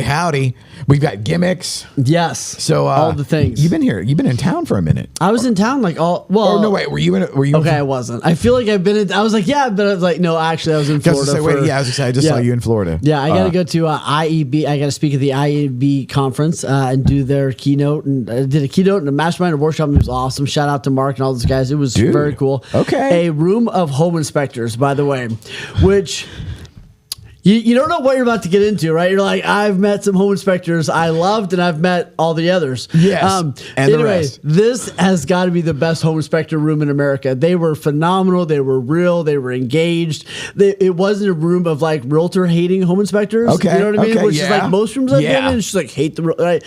howdy. We've got gimmicks. Yes. So all the things. You've been here. You've been in town for a minute. I was in town well. Oh no, wait. Were you? Okay, I wasn't. I feel like I've been in. I was like, yeah, but I was like, no, actually, I was in Florida. I was excited. I just saw you in Florida. Yeah, I got to go to IEB. I got to speak at the IEB conference and do their keynote. And I did a keynote and a mastermind and workshop. It was awesome. Shout out to Mark and all those guys. It was very cool. Okay. A room of home inspectors, by the way, which. You don't know what you're about to get into, right? You're like, I've met some home inspectors I loved, and I've met all the others. Yes, and anyway, the rest. This has got to be the best home inspector room in America. They were phenomenal. They were real. They were engaged. It wasn't a room of like realtor hating home inspectors. Okay, you know what I mean? okay, Which is like most rooms I've been in. It's just like hate the right.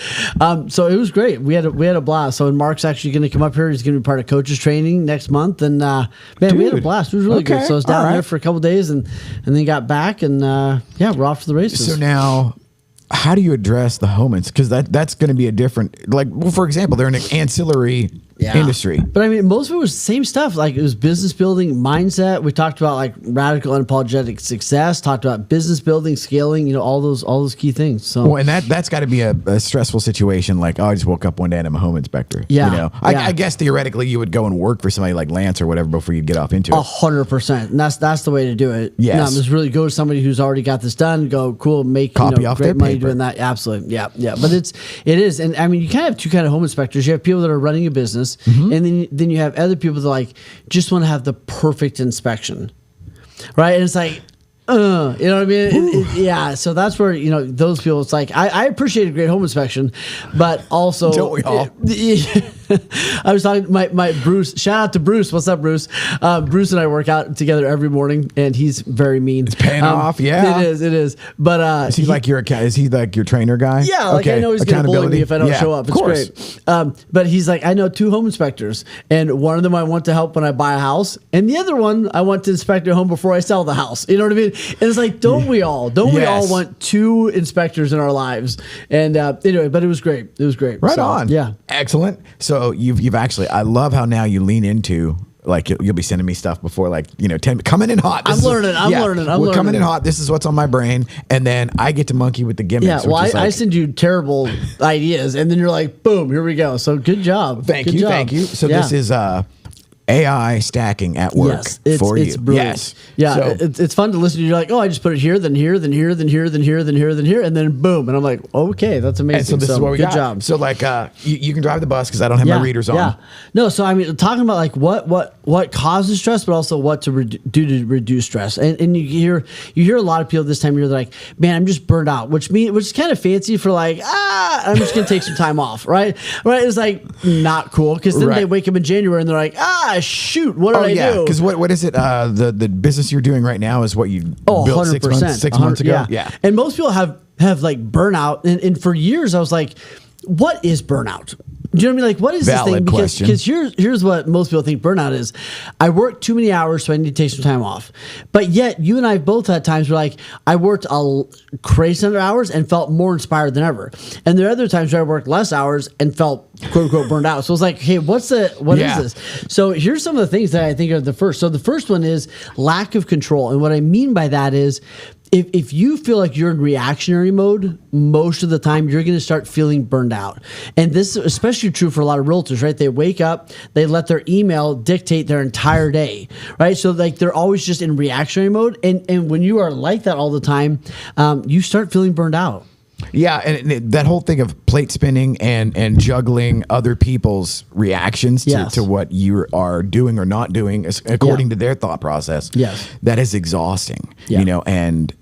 So it was great. We had a blast. So Mark's actually going to come up here. He's going to be part of coaches training next month, and man, we had a blast. It was really good. So I was down there for a couple of days, and then got back, and we're off to the races. So now, how do you address the home because that's going to be a different, like, well, for example, they're in an ancillary industry. But I mean, most of it was the same stuff. Like it was business building, mindset. We talked about like radical unapologetic success, talked about business building, scaling, all those key things. So, well, and that's got to be a stressful situation. Like, I just woke up one day and I'm a home inspector. Yeah. I guess theoretically you would go and work for somebody like Lance or whatever before you'd get off into it. 100%. And that's the way to do it. Yes. No, just really go to somebody who's already got this done, go cool, make copy off great their money paper. doing that. Absolutely. Yeah. But it is. And I mean, you kind of have two kind of home inspectors. You have people that are running a business, and then you have other people that like just want to have the perfect inspection, right? And it's like, you know what I mean? So that's where those people. It's like I appreciate a great home inspection, but also don't we all? I was talking to my Bruce. Shout out to Bruce. What's up, Bruce? Bruce and I work out together every morning, and he's very mean. It's paying off. Yeah, it is. But is he like your trainer guy? Yeah, like I know he's gonna bully me if I don't show up. It's great. But he's like, I know two home inspectors, and one of them I want to help when I buy a house, and the other one I want to inspect their home before I sell the house. You know what I mean? And it's like, don't we all? We all want two inspectors in our lives? And anyway, but it was great. It was great. Right on. Yeah. Excellent. So you've actually, I love how now you lean into, like, you'll be sending me stuff before, like, 10 coming in hot. I'm learning. We're coming in hot. This is what's on my brain, and then I get to monkey with the gimmicks. Yeah, well, I send you terrible ideas, and then you're like, boom, here we go. So good job. Thank you. So this is AI stacking at work for you. It's brilliant. Yes. Yeah, So, it's fun to listen to. You're like, oh, I just put it here, then here, then here, then here, then here, then here, then here, and then boom. And I'm like, okay, that's amazing. and so this is what we good got. job. So like, you can drive the bus because I don't have my readers on. Yeah. No, so I mean, talking about like what causes stress, but also what to do to reduce stress. And you hear a lot of people this time of year, they're like, man, I'm just burned out, which is kind of fancy for like, I'm just gonna take some time off, right? It's like not cool because then they wake up in January and they're like, shoot, what did I do? Because what is it? The business you're doing right now is what you built 100%, 6 months ago. Yeah. And most people have like burnout, and for years I was like, what is burnout? Do you know what I mean? Like, what is Valid this thing? Because question. here's what most people think burnout is. I work too many hours, so I need to take some time off. But yet, you and I both had times where, like, I worked a crazy number of hours and felt more inspired than ever. And there are other times where I worked less hours and felt, quote unquote, burned out. So it's like, hey, what is this? So here's some of the things that I think are the first. So the first one is lack of control. And what I mean by that is, if you feel like you're in reactionary mode, most of the time you're going to start feeling burned out. And this is especially true for a lot of realtors, right? They wake up, they let their email dictate their entire day, right? So like they're always just in reactionary mode. And when you are like that all the time, you start feeling burned out. Yeah, and that whole thing of plate spinning and juggling other people's reactions to what you are doing or not doing according to their thought process. Yes. That is exhausting, and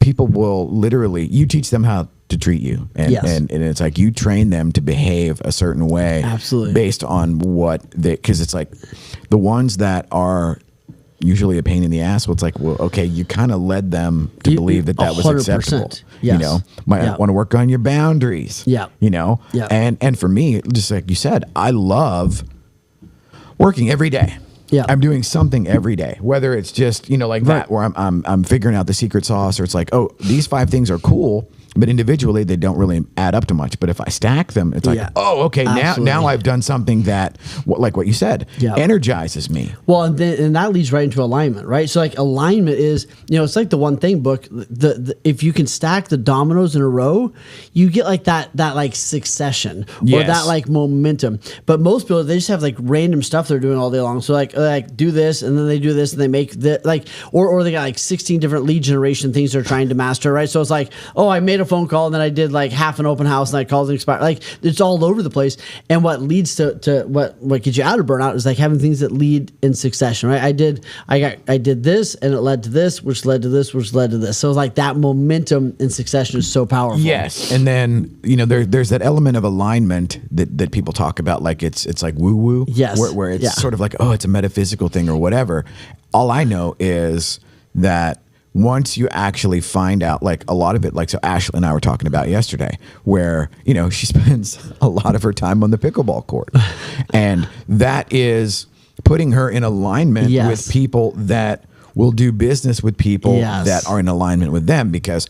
people will literally, you teach them how to treat you. And it's like you train them to behave a certain way. Absolutely. Based on because it's like the ones that are usually a pain in the ass. Well, it's like, well, okay, you kind of led them to believe that was acceptable. Yes. Might want to work on your boundaries. Yeah. And for me, just like you said, I love working every day. Yeah. I'm doing something every day, whether it's just, that, where I'm figuring out the secret sauce, or it's like, oh, these 5 things are cool. but individually they don't really add up to much. But if I stack them, it's like, oh, okay, now I've done something that, like what you said, energizes me. Well, and that leads right into alignment, right? So like alignment is, it's like the one thing book. If you can stack the dominoes in a row, you get like that like succession or that like momentum. But most people, they just have like random stuff they're doing all day long. So like do this, and then they do this, and they make that like, or they got like 16 different lead generation things they're trying to master, right? So it's like, oh, I made a phone call, and then I did like half an open house, and I called and expired. Like it's all over the place. And what leads to what gets you out of burnout is like having things that lead in succession, right? I did this, and it led to this, which led to this, which led to this. So it's like that momentum in succession is so powerful. Yes, and then there's that element of alignment that people talk about, like it's like woo woo. Yes, where it's sort of like, oh, it's a metaphysical thing or whatever. All I know is that once you actually find out, like a lot of it, like so Ashley and I were talking about yesterday, where she spends a lot of her time on the pickleball court, and that is putting her in alignment with people that will do business with people that are in alignment with them, because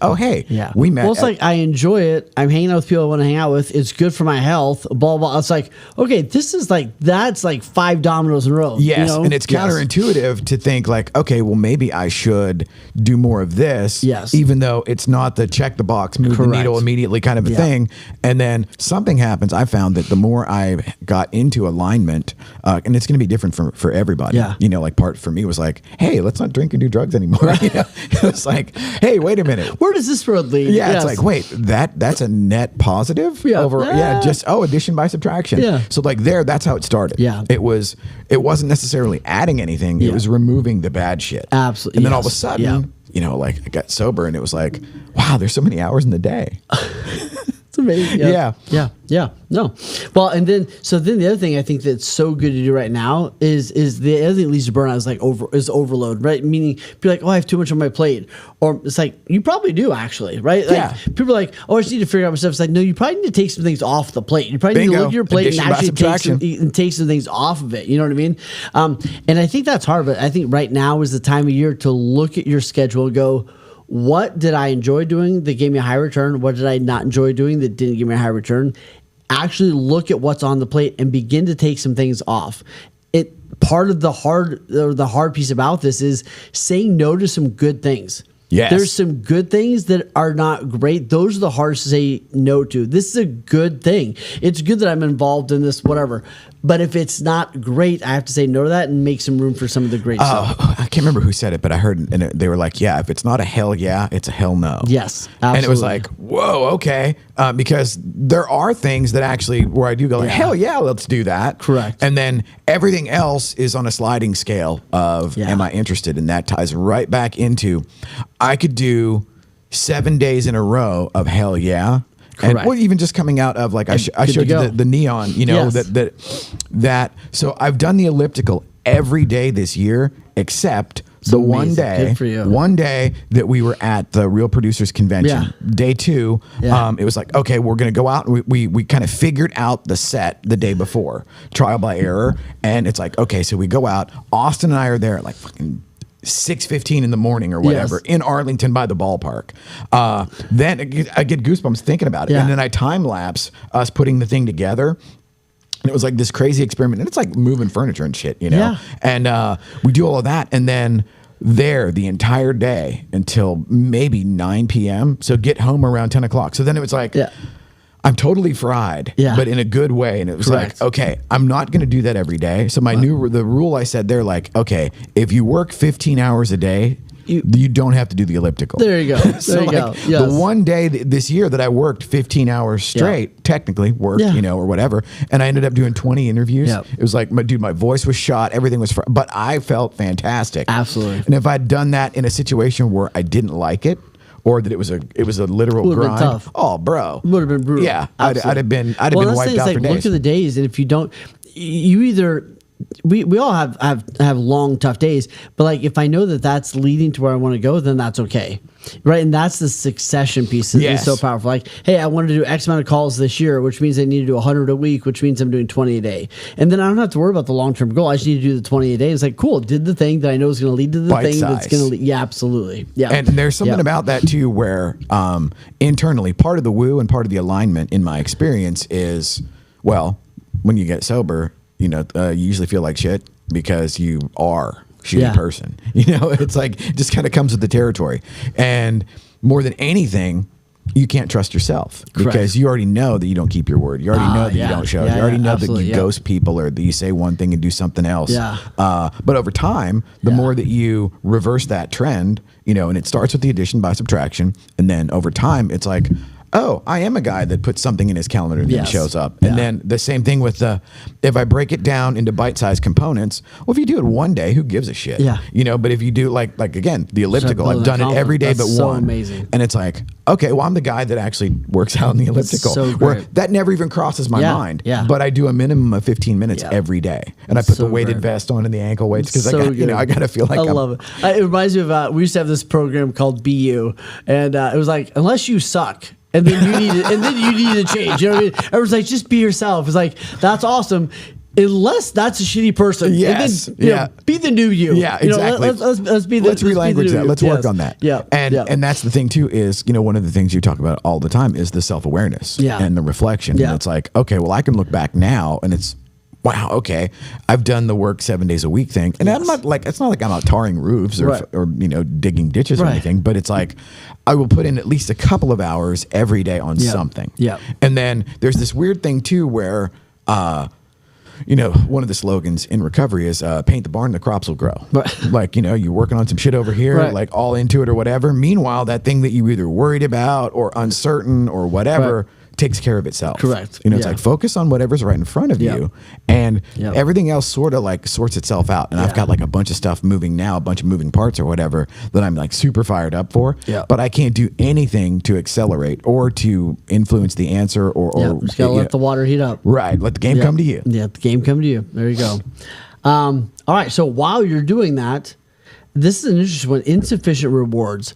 we met. Well, it's like I enjoy it. I'm hanging out with people I want to hang out with. It's good for my health. Blah blah. It's like, okay, this is like, that's like 5 dominoes in a row. Yes, and it's counterintuitive to think like, okay, well maybe I should do more of this. Yes, even though it's not the check the box, move the needle immediately kind of a thing. And then something happens. I found that the more I got into alignment, and it's going to be different for everybody. Yeah. Like part for me was like, hey, let's not drink and do drugs anymore. It was like, hey, wait a minute, where does this road lead? Yeah, it's like, wait, that's a net positive over just addition by subtraction. Yeah. So like that's how it started. Yeah. It wasn't necessarily adding anything. It was removing the bad shit. Absolutely. And then all of a sudden, like I got sober, and it was like, wow, there's so many hours in the day. It's amazing. Yeah. No. Well, and then the other thing I think that's so good to do right now is the other thing that leads to burnout is like overload, right? Meaning people are like, oh, I have too much on my plate. Or it's like, you probably do actually, right? Like, people are like, oh, I just need to figure out my stuff. It's like, no, you probably need to take some things off the plate. You probably need to look at your plate and actually take some things off of it. You know what I mean? And I think that's hard, but I think right now is the time of year to look at your schedule and go, what did I enjoy doing that gave me a high return? What did I not enjoy doing that didn't give me a high return? Actually look at what's on the plate and begin to take some things off. Part of the hard piece about this is saying no to some good things. Yes. There's some good things that are not great. Those are the hardest to say no to. This is a good thing. It's good that I'm involved in this, whatever. But if it's not great, I have to say no to that and make some room for some of the great stuff. I can't remember who said it, but I heard, and they were like, yeah, if it's not a hell yeah, it's a hell no. Yes, absolutely. And it was like, whoa, okay. Because there are things that actually, where I do go like, hell yeah, let's do that. Correct. And then everything else is on a sliding scale of, am I interested? And that ties right back into, I could do 7 days in a row of hell yeah. Correct. And even just coming out of like I showed you the neon, that. So I've done the elliptical every day this year except the one day that we were at the Real Producers Convention. Day 2, it was like, okay, we're gonna go out, and we kind of figured out the set the day before, trial by error, and it's like, okay, so we go out. Austin and I are there at like fucking 6:15 in the morning or whatever in Arlington by the ballpark. Then I get goosebumps thinking about it. And then I time lapse us putting the thing together. And it was like this crazy experiment. And it's like moving furniture and shit, And we do all of that. And then there the entire day until maybe 9 p.m. So get home around 10 o'clock. So then it was like, I'm totally fried, but in a good way. And it was like, okay, I'm not going to do that every day. So the rule I said there, like, okay, if you work 15 hours a day, you don't have to do the elliptical. There you go. The one day this year that I worked 15 hours straight, technically worked, or whatever, and I ended up doing 20 interviews. It was like, my voice was shot, everything was, but I felt fantastic. Absolutely. And if I'd done that in a situation where I didn't like it, or that it was a literal grind. Been tough. Oh, bro, would have been brutal. Yeah, I'd have been wiped out for days. Look at the days, and if you don't, you either. We all have long tough days, but like if I know that that's leading to where I want to go, then that's okay. Right. And that's the succession piece. It's so powerful. Like, hey, I wanted to do X amount of calls this year, which means I need to do 100 a week, which means I'm doing 20 a day. And then I don't have to worry about the long-term goal. I just need to do the 20 a day. It's like, cool, did the thing that I know is going to lead to the Bite thing size. That's going to lead. Yeah, absolutely. Yeah. And there's something about that too, where internally, part of the woo and part of the alignment in my experience is, well, when you get sober, you usually feel like shit because you are a shitty person. It's like, it just kind of comes with the territory. And more than anything, you can't trust yourself because you already know that you don't keep your word. You already know that you don't show. You already know that you ghost people or that you say one thing and do something else. Yeah. But over time, the more that you reverse that trend, and it starts with the addition by subtraction. And then over time, it's like, oh, I am a guy that puts something in his calendar and then shows up. And then the same thing with if I break it down into bite-sized components, well, if you do it one day, who gives a shit? Yeah. But if you do like again, the elliptical, I've done it every day but one. Amazing. And it's like, okay, well, I'm the guy that actually works out on the elliptical. So where that never even crosses my mind. Yeah. But I do a minimum of 15 minutes every day. And I put the weighted vest on and the ankle weights because I got to feel like I love it. It reminds me of we used to have this program called BU, and it was like, unless you suck. And then you need to change. You know what I mean? Everyone's like, just be yourself. It's like, that's awesome. Unless that's a shitty person. Yes. And then, be the new you. Yeah, exactly. Let's be the Let's relanguage that. Let's work on that. Yeah. And that's the thing too is, one of the things you talk about all the time is the self-awareness and the reflection. Yeah. And it's like, okay, well, I can look back now and it's, wow, okay, I've done the work 7 days a week thing. And I'm not like, it's not like I'm out tarring roofs or digging ditches or anything, but it's like, I will put in at least a couple of hours every day on something. Yeah. And then there's this weird thing too, where, one of the slogans in recovery is paint the barn, the crops will grow. Right. Like, you're working on some shit over here, like all into it or whatever. Meanwhile, that thing that you either worried about or uncertain or whatever takes care of itself. Correct. It's like focus on whatever's right in front of you, and everything else sort of like sorts itself out. And I've got like a bunch of stuff moving now, a bunch of moving parts or whatever that I'm like super fired up for. Yeah. But I can't do anything to accelerate or to influence the answer or just gotta let the water heat up. Right. Let the game come to you. Yeah, the game come to you. There you go. All right. So while you're doing that, this is an interesting one. Insufficient rewards.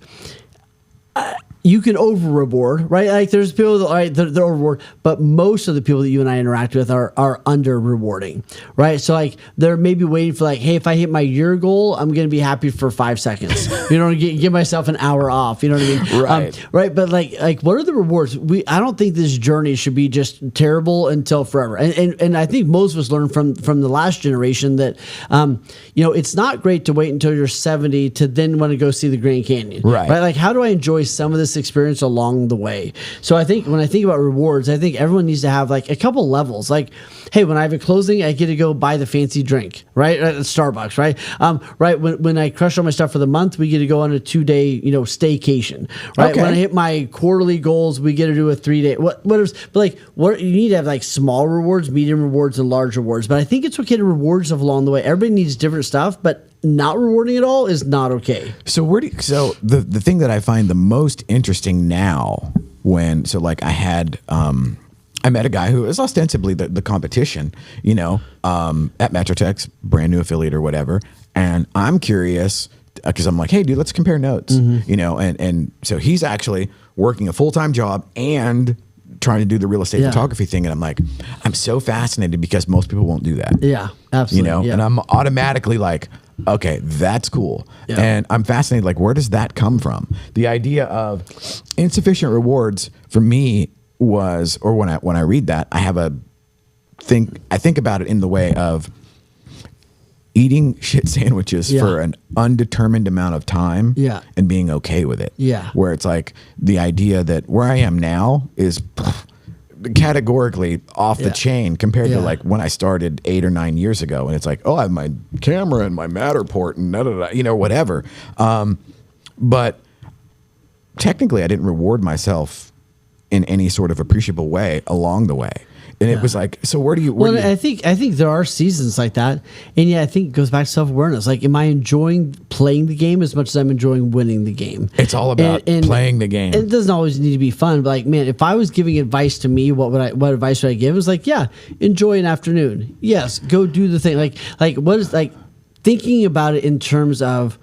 You can over reward, right? Like there's people that they're over reward, but most of the people that you and I interact with are under rewarding, right? So like they're maybe waiting for like, hey, if I hit my year goal, I'm gonna be happy for 5 seconds. Give myself an hour off. You know what I mean? Right. Right. But like what are the rewards? I don't think this journey should be just terrible until forever. And I think most of us learned from the last generation that it's not great to wait until you're 70 to then want to go see the Grand Canyon. Right. Like how do I enjoy some of this experience along the way? So I think when I think about rewards, I think everyone needs to have like a couple levels. Like, hey, when I have a closing, I get to go buy the fancy drink, right? At Starbucks, right? Right. When I crush all my stuff for the month, we get to go on a 2-day, staycation, right? Okay. When I hit my quarterly goals, we get to do a 3-day. What you need to have like small rewards, medium rewards, and large rewards. But I think it's okay to reward stuff along the way. Everybody needs different stuff, but not rewarding at all is not okay. So the thing that I find the most interesting now I met a guy who is ostensibly the competition, at Metrotech's brand new affiliate or whatever. And I'm curious because I'm like, hey dude, let's compare notes, and so he's actually working a full-time job and trying to do the real estate photography thing. And I'm like, I'm so fascinated because most people won't do that. Yeah, absolutely. And I'm automatically like, okay, that's cool. Yeah. And I'm fascinated, like, where does that come from? The idea of insufficient rewards for me was, or when I read that, I think about it in the way of eating shit sandwiches for an undetermined amount of time and being okay with it. Yeah. Where it's like the idea that where I am now is categorically off the chain compared to like when I started 8 or 9 years ago. And it's like, oh, I have my camera and my Matterport and whatever. But technically I didn't reward myself in any sort of appreciable way along the way. And it was like, so where do you? I think there are seasons like that, and I think it goes back to self-awareness. Like, am I enjoying playing the game as much as I'm enjoying winning the game? It's all about playing the game. It doesn't always need to be fun, but like, man, if I was giving advice to me, what advice would I give? It was like, enjoy an afternoon. Yes, go do the thing. Like what is like thinking about it in terms of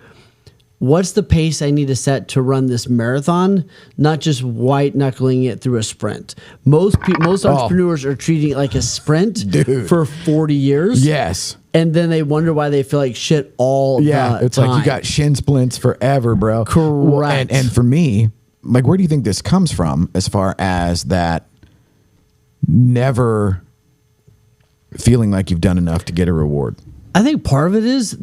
what's the pace I need to set to run this marathon, not just white knuckling it through a sprint. Most entrepreneurs are treating it like a sprint for 40 years. Yes. And then they wonder why they feel like shit all the time. It's like you got shin splints forever, bro. Correct. And for me, like, where do you think this comes from as far as that never feeling like you've done enough to get a reward? I think part of it is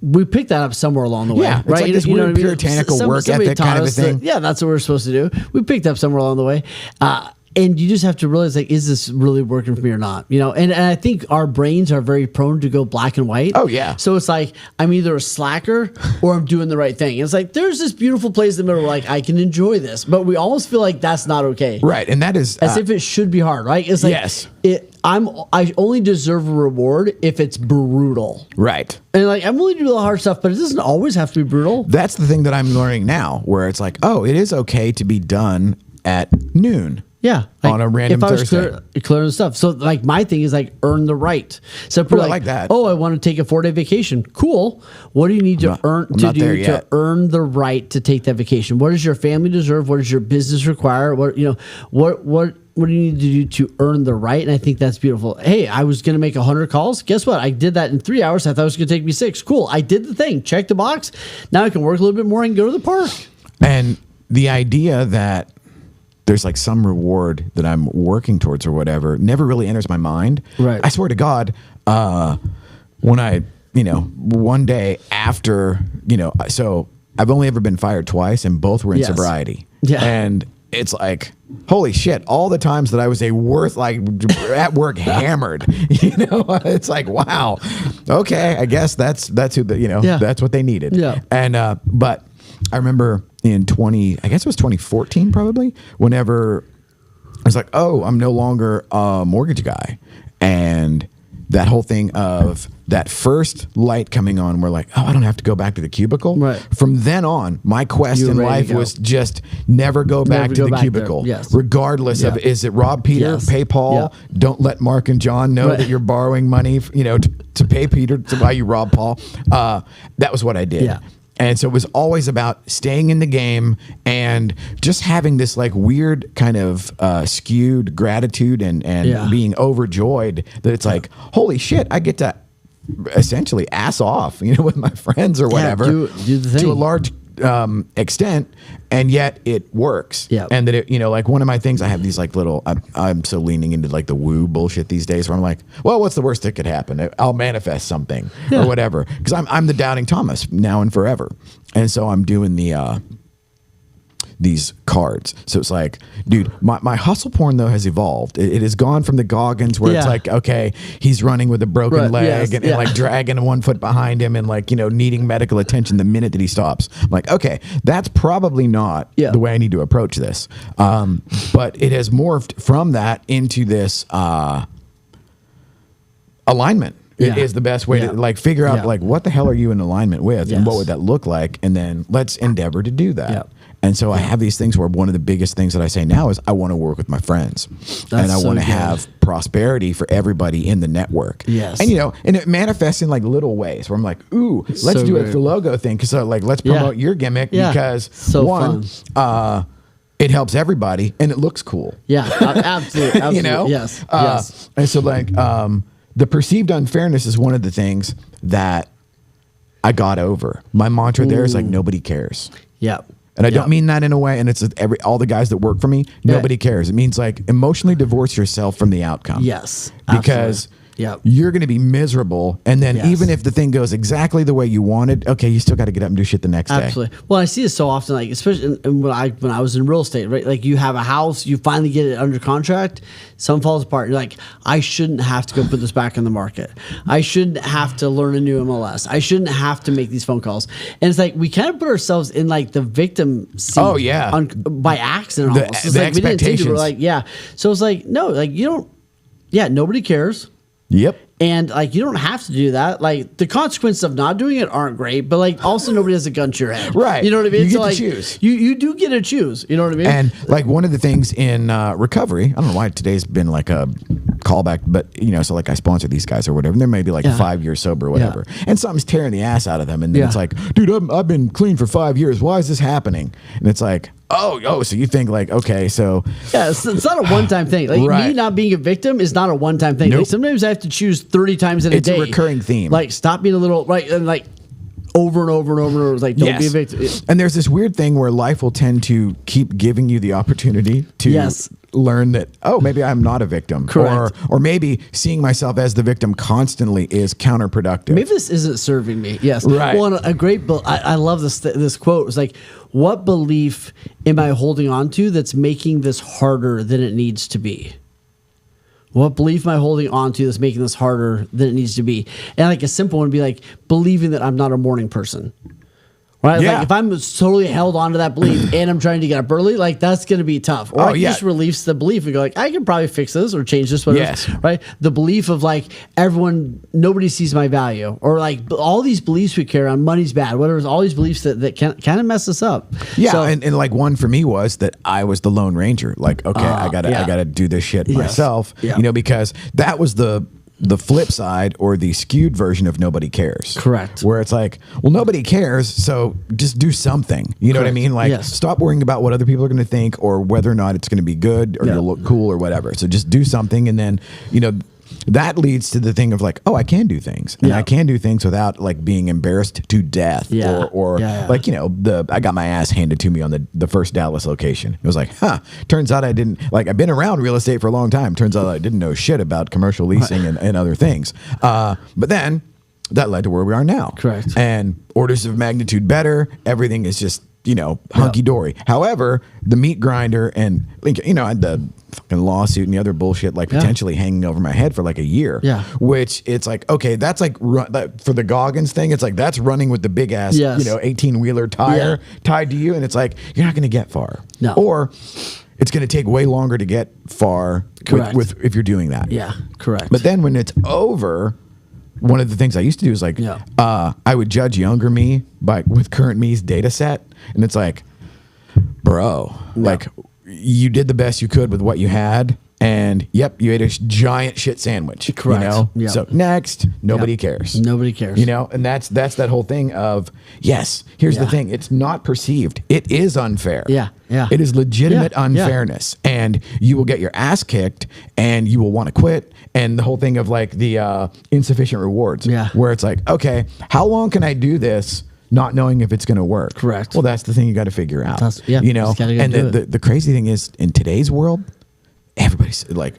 we picked that up somewhere along the way. Yeah, right? Like this weird puritanical work ethic kind of a thing. That's what we're supposed to do. We picked up somewhere along the way. And you just have to realize, like, is this really working for me or not? You know, and I think our brains are very prone to go black and white. Oh, yeah. So it's like, I'm either a slacker or I'm doing the right thing. It's like, there's this beautiful place in the middle where, like, I can enjoy this. But we almost feel like that's not okay. Right. And that is... as if it should be hard, right? It's like, yes. I only deserve a reward if it's brutal. Right. And, like, I'm willing to do the hard stuff, but it doesn't always have to be brutal. That's the thing that I'm learning now, where it's like, oh, it is okay to be done at noon. Yeah, like, on a random Thursday. Clearing stuff. So, like, my thing is, like, earn the right. So, people like that. Oh, I want to take a 4-day vacation. Cool. What do you need to earn the right to take that vacation? What does your family deserve? What does your business require? What do you need to do to earn the right? And I think that's beautiful. Hey, I was going to make 100 calls. Guess what? I did that in 3 hours. I thought it was going to take me 6. Cool. I did the thing. Check the box. Now I can work a little bit more and go to the park. And the idea that there's like some reward that I'm working towards or whatever never really enters my mind. Right. I swear to God, when I, one day after, so I've only ever been fired twice and both were in sobriety. Yeah. And it's like, holy shit, all the times that I was at work hammered, it's like, wow, okay, I guess that's who that's what they needed. Yeah. And, but I remember in 2014 probably, whenever I was like, oh, I'm no longer a mortgage guy. And that whole thing of that first light coming on, we're like, oh, I don't have to go back to the cubicle. Right. From then on, my quest in life was just never go back to the cubicle. Yes. Regardless of, is it rob Peter, Yes. pay Paul, don't let Mark and John know that you're borrowing money, to pay Peter to why you rob Paul. That was what I did. Yeah. And so it was always about staying in the game and just having this like weird kind of skewed gratitude and being overjoyed that it's like, holy shit, I get to essentially ass off, with my friends or whatever, do the thing. To a large extent, and yet it works. Yeah. And that it, like one of my things, I have these like little, I'm so leaning into like the woo bullshit these days where I'm like, well, what's the worst that could happen? I'll manifest something or whatever. Cause I'm the doubting Thomas now and forever. And so I'm doing these cards. So it's like, dude, my hustle porn though has evolved. It has gone from the Goggins where it's like, okay, he's running with a broken leg and like dragging 1 foot behind him and like, needing medical attention the minute that he stops. I'm like, okay, that's probably not the way I need to approach this. But it has morphed from that into this alignment. It is the best way to like figure out like what the hell are you in alignment with and what would that look like, and then let's endeavor to do that. And so I have these things where one of the biggest things that I say now is I want to work with my friends. And I want to have prosperity for everybody in the network. Yes. And and it manifests in like little ways where I'm like, ooh, let's do it the logo thing. Cause like, let's promote your gimmick because it helps everybody and it looks cool. Yeah, absolutely. Yes. Yes. And so like, the perceived unfairness is one of the things that I got over. My mantra there is like, nobody cares. Yeah. And I don't mean that in a way, and it's all the guys that work for me, nobody cares. It means like emotionally divorce yourself from the outcome. Yes. Because you're going to be miserable. And then even if the thing goes exactly the way you wanted, okay, you still got to get up and do shit the next day. Absolutely. Well, I see this so often, like especially when I was in real estate, right? Like you have a house, you finally get it under contract, something falls apart. You're like, I shouldn't have to go put this back on the market. I shouldn't have to learn a new MLS. I shouldn't have to make these phone calls. And it's like we kind of put ourselves in like the victim seat. Oh yeah, by accident almost. It's like we didn't think it. We're like, So it's like no, like you don't. Yeah, nobody cares. Yep. And like you don't have to do that. Like the consequences of not doing it aren't great, but like also nobody has a gun to your head. Right. You know what I mean? You get to choose. You do get to choose. You know what I mean? And like one of the things in recovery, I don't know why today's been like a callback, but so like I sponsor these guys or whatever, and they're maybe like 5 years sober or whatever, and something's tearing the ass out of them, and then it's like, dude, I've been clean for 5 years. Why is this happening? And it's like, oh, so you think like, okay, so it's not a one-time thing. Like me not being a victim is not a one-time thing. Nope. Like sometimes I have to choose 30 times in a day. It's a recurring theme. Like stop being a little and like over and over and over and over. It's like, don't be a victim. And there's this weird thing where life will tend to keep giving you the opportunity to learn that, maybe I'm not a victim. Correct. Or maybe seeing myself as the victim constantly is counterproductive. Maybe this isn't serving me. Yes. Right. Well, a great I love this quote. It's like, what belief am I holding on to that's making this harder than it needs to be? What belief am I holding on to that's making this harder than it needs to be? And like a simple one would be like believing that I'm not a morning person. Right? Yeah. Like if I'm totally held on to that belief and I'm trying to get up early, like that's going to be tough. Or I can just release the belief and go like, I can probably fix this or change this. Whatever. Right? The belief of like nobody sees my value, or like all these beliefs we carry on, money's bad, whatever. All these beliefs that can kind of mess us up. Yeah. So, and like one for me was that I was the Lone Ranger. Like, okay, I gotta do this shit myself. Yeah. Because that was the flip side or the skewed version of nobody cares. Correct. Where it's like, well, nobody cares, so just do something. You know what I mean? Like, stop worrying about what other people are going to think or whether or not it's going to be good or you'll look cool or whatever. So just do something, and then, that leads to the thing of like, I can do things, and I can do things without like being embarrassed to death, or like I got my ass handed to me on the first Dallas location. It was like, turns out I didn't like. I've been around real estate for a long time. Turns out I didn't know shit about commercial leasing and other things. But then that led to where we are now. Correct. And orders of magnitude better. Everything is just hunky dory. However, the meat grinder and the fucking lawsuit and the other bullshit potentially hanging over my head for like a year. Yeah. Which it's like, okay, that's like for the Goggins thing. It's like that's running with the big ass 18-wheeler tire tied to you, and it's like you're not going to get far. No. Or it's going to take way longer to get far. Correct. With if you're doing that. Yeah. Correct. But then when it's over, one of the things I used to do is like, I would judge younger me with current me's data set. And it's like, bro, like you did the best you could with what you had. And you ate a giant shit sandwich. Correct. Yep. So next, nobody cares. Nobody cares. And that's that whole thing of, here's the thing. It's not perceived. It is unfair. Yeah. It is legitimate unfairness. And you will get your ass kicked and you will want to quit. And the whole thing of like the insufficient rewards. Yeah. Where it's like, okay, how long can I do this not knowing if it's going to work? Correct. Well, that's the thing you got to figure out. And the crazy thing is, in today's world, everybody's like,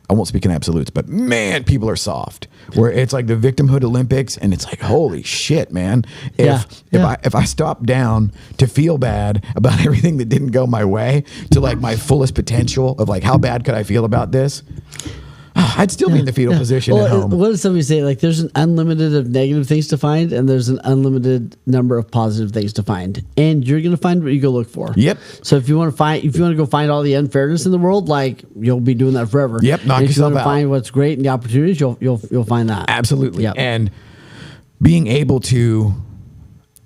I won't speak in absolutes, but man, people are soft. Where it's like the victimhood Olympics, and it's like, holy shit, man. If I stop down to feel bad about everything that didn't go my way to like my fullest potential of like how bad could I feel about this, I'd still be in the fetal position at home. What does somebody say? Like, there's an unlimited of negative things to find, and there's an unlimited number of positive things to find, and you're going to find what you go look for. Yep. So if you want to go find all the unfairness in the world, like you'll be doing that forever. Yep. Knock yourself out. If you want to find what's great and the opportunities, you'll find that. Absolutely. Yep. And being able to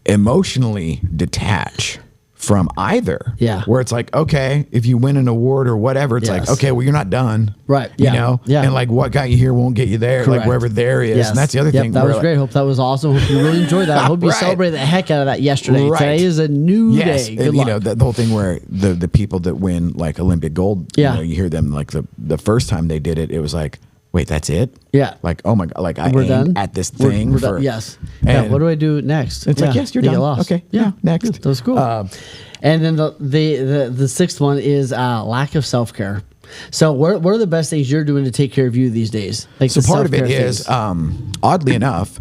emotionally detach from either. Yeah. Where it's like, okay, if you win an award or whatever, it's like, okay, well, you're not done. Right. Yeah. And like what got you here won't get you there. Correct. Like wherever there is. Yes. And that's the other thing. That was great. Hope that was awesome. Hope you really enjoyed that. I hope you celebrated the heck out of that yesterday. Right. Today is a new day. Good luck. The whole thing where the people that win like Olympic gold, you hear them like the first time they did it, it was like, wait, that's it? Yeah. Like, oh my God, like I We're aimed done at this thing. We're done. Yes. What do I do next? It's like, yes, you're done. Lost. Okay. Yeah. Next. That was cool. And then the sixth one is lack of self-care. So what are the best things you're doing to take care of you these days? Like so part of it is, oddly enough,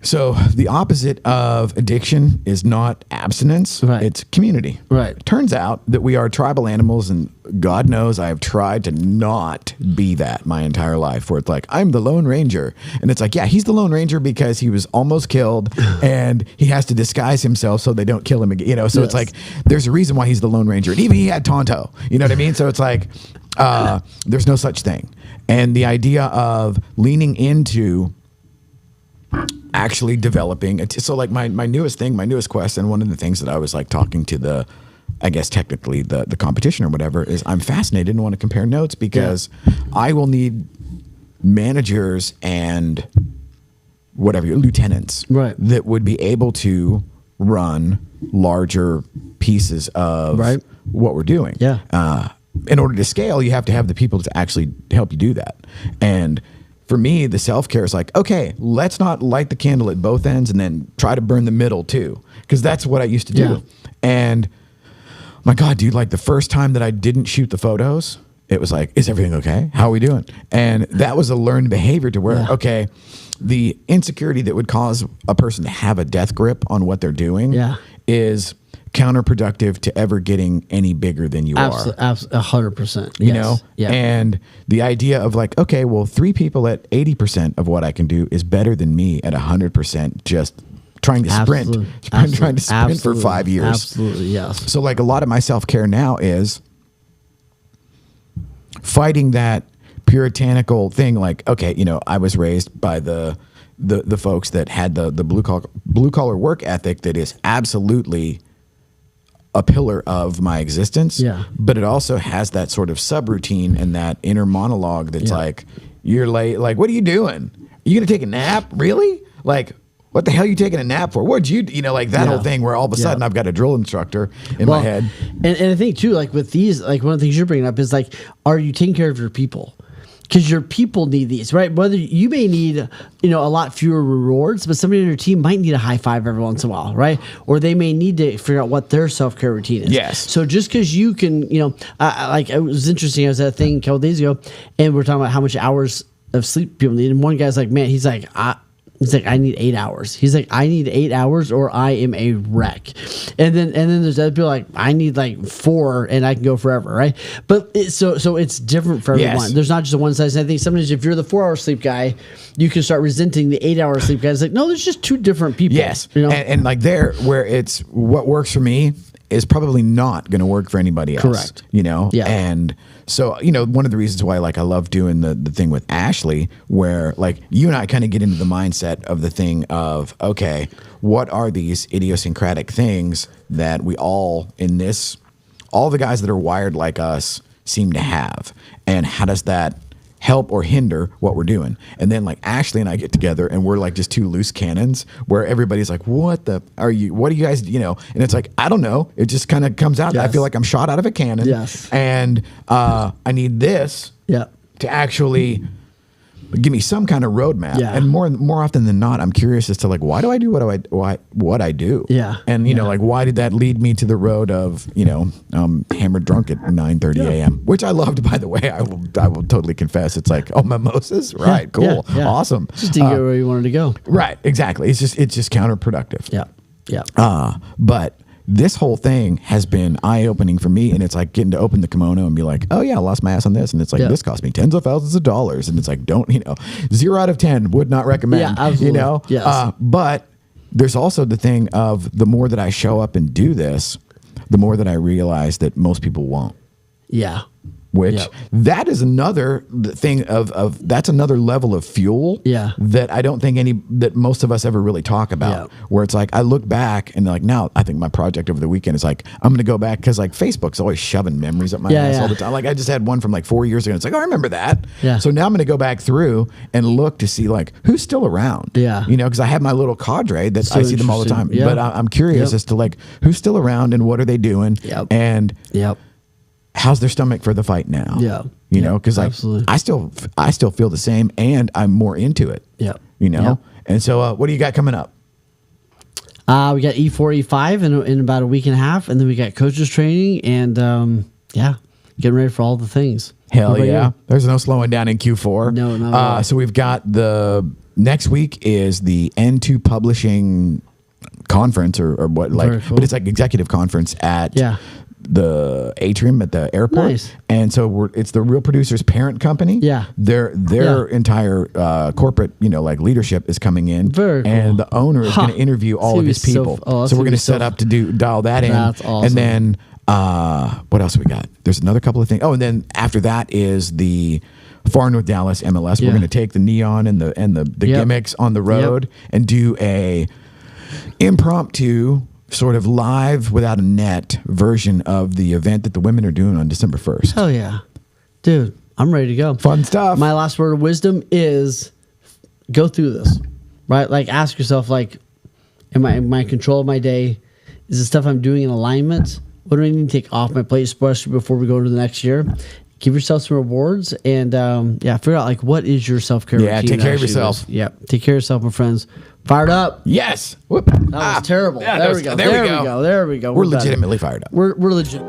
so the opposite of addiction is not abstinence. Right. It's community. Right. It turns out that we are tribal animals, and God knows I have tried to not be that my entire life, where it's like, I'm the Lone Ranger. And it's like, yeah, he's the Lone Ranger because he was almost killed and he has to disguise himself so they don't kill him again. So it's like, there's a reason why he's the Lone Ranger. And even he had Tonto, you know what I mean? So it's like, there's no such thing. And the idea of leaning into actually developing it. So like my newest quest, and one of the things that I was like talking to I guess technically the competition or whatever, is I'm fascinated and want to compare notes because I will need managers and whatever, your lieutenants, right, that would be able to run larger pieces of what we're doing. Yeah. In order to scale, you have to have the people to actually help you do that. And for me, the self-care is like, okay, let's not light the candle at both ends and then try to burn the middle too. Because that's what I used to do. Yeah. And my God, dude, like the first time that I didn't shoot the photos, it was like, is everything okay? How are we doing? And that was a learned behavior to where, okay, the insecurity that would cause a person to have a death grip on what they're doing is counterproductive to ever getting any bigger than you are. 100%. You know? Yeah. And the idea of like, okay, well, 3 people at 80% of what I can do is better than me at 100% just trying to sprint for 5 years. Absolutely, yes. So like a lot of my self-care now is fighting that puritanical thing. Like, okay, you know, I was raised by the folks that had the blue collar work ethic that is absolutely a pillar of my existence. Yeah. But it also has that sort of subroutine and that inner monologue that's like, you're late. Like, what are you doing? Are you going to take a nap? Really? Like, what the hell are you taking a nap for? What'd you know, like that whole thing where all of a sudden I've got a drill instructor in my head. And I think too, like with these, like one of the things you're bringing up is like, are you taking care of your people? Because your people need these, right? Whether you may need, you know, a lot fewer rewards, but somebody on your team might need a high five every once in a while, right? Or they may need to figure out what their self-care routine is. Yes. So just because you can, you know, like it was interesting. I was at a thing a couple days ago, and we're talking about how much hours of sleep people need. And one guy's like, man, he's like, I need 8 hours. He's like, I need 8 hours or I am a wreck. And then there's other people like, I need like 4 and I can go forever, right? But so it's different for everyone. Yes. There's not just a one size. And I think sometimes if you're the 4-hour sleep guy, you can start resenting the 8-hour sleep guy. It's like, no, there's just 2 different people. Yes. You know? And like there, where it's what works for me is probably not going to work for anybody else. Correct. You know? Yeah. And so, you know, one of the reasons why like I love doing the thing with Ashley, where like you and I kind of get into the mindset of the thing of, okay, what are these idiosyncratic things that we all the guys that are wired like us seem to have? And how does that help or hinder what we're doing? And then like Ashley and I get together and we're like just 2 loose cannons where everybody's like, what are you guys, you know? And it's like, I don't know. It just kind of comes out. Yes. I feel like I'm shot out of a cannon. Yes. And I need this to actually give me some kind of roadmap. Yeah. And more often than not, I'm curious as to like, why do I do what I do? Yeah. And you know, like, why did that lead me to the road of, you know, hammered drunk at 9:30 a.m., which I loved, by the way. I will totally confess. It's like, oh, mimosas, right? Cool, awesome. Just didn't get where you wanted to go. Right, exactly. It's just counterproductive. Yeah. But this whole thing has been eye-opening for me, and it's like getting to open the kimono and be like, oh yeah, I lost my ass on this, and it's like, this cost me tens of thousands of dollars, and it's like, don't, you know, 0 out of 10 would not recommend. Yeah, absolutely. You know. Yes. But there's also the thing of the more that I show up and do this, the more that I realize that most people won't. Yeah. Which that is another thing of that's another level of fuel that I don't think that most of us ever really talk about. Where it's like I look back and like now I think my project over the weekend is like I'm going to go back because like Facebook's always shoving memories up my ass all the time. Like I just had one from like 4 years ago. And it's like, oh, I remember that. Yeah. So now I'm going to go back through and look to see like who's still around. Yeah. You know, because I have my little cadre that I see them all the time. Yeah. But I'm curious as to like who's still around and what are they doing. And how's their stomach for the fight now? You know, because like I still feel the same, and I'm more into it. You know, and so what do you got coming up? We got E4, E5 in about a week and a half, and then we got coaches training, and getting ready for all the things. Hell yeah! You? There's no slowing down in Q4. No, no. So we've got the next week is the N2 Publishing conference or what like, cool. But it's like executive conference at the atrium at the airport. Nice. And so it's the Real Producers parent company. Their entire corporate, you know, like leadership is coming in. Very cool. And the owner is going to interview all of his people. So we're going to set up to dial that in. That's awesome. And then what else we got? There's another couple of things. Oh, and then after that is the Far North Dallas MLS. We're going to take the Neon and the gimmicks on the road and do a impromptu sort of live without a net version of the event that the women are doing on December 1st. Hell yeah. Dude, I'm ready to go. Fun stuff. My last word of wisdom is go through this, right? Like ask yourself, like, am I in control of my day? Is the stuff I'm doing in alignment? What do I need to take off my plate, especially before we go to the next year? Give yourself some rewards and figure out like what is your self-care routine. Yeah, take care of yourself. Take care of yourself, my friends. Fired up. Yes. Whoop. That was terrible. Yeah, there we go. There we go. We're legitimately fired up. We're legit.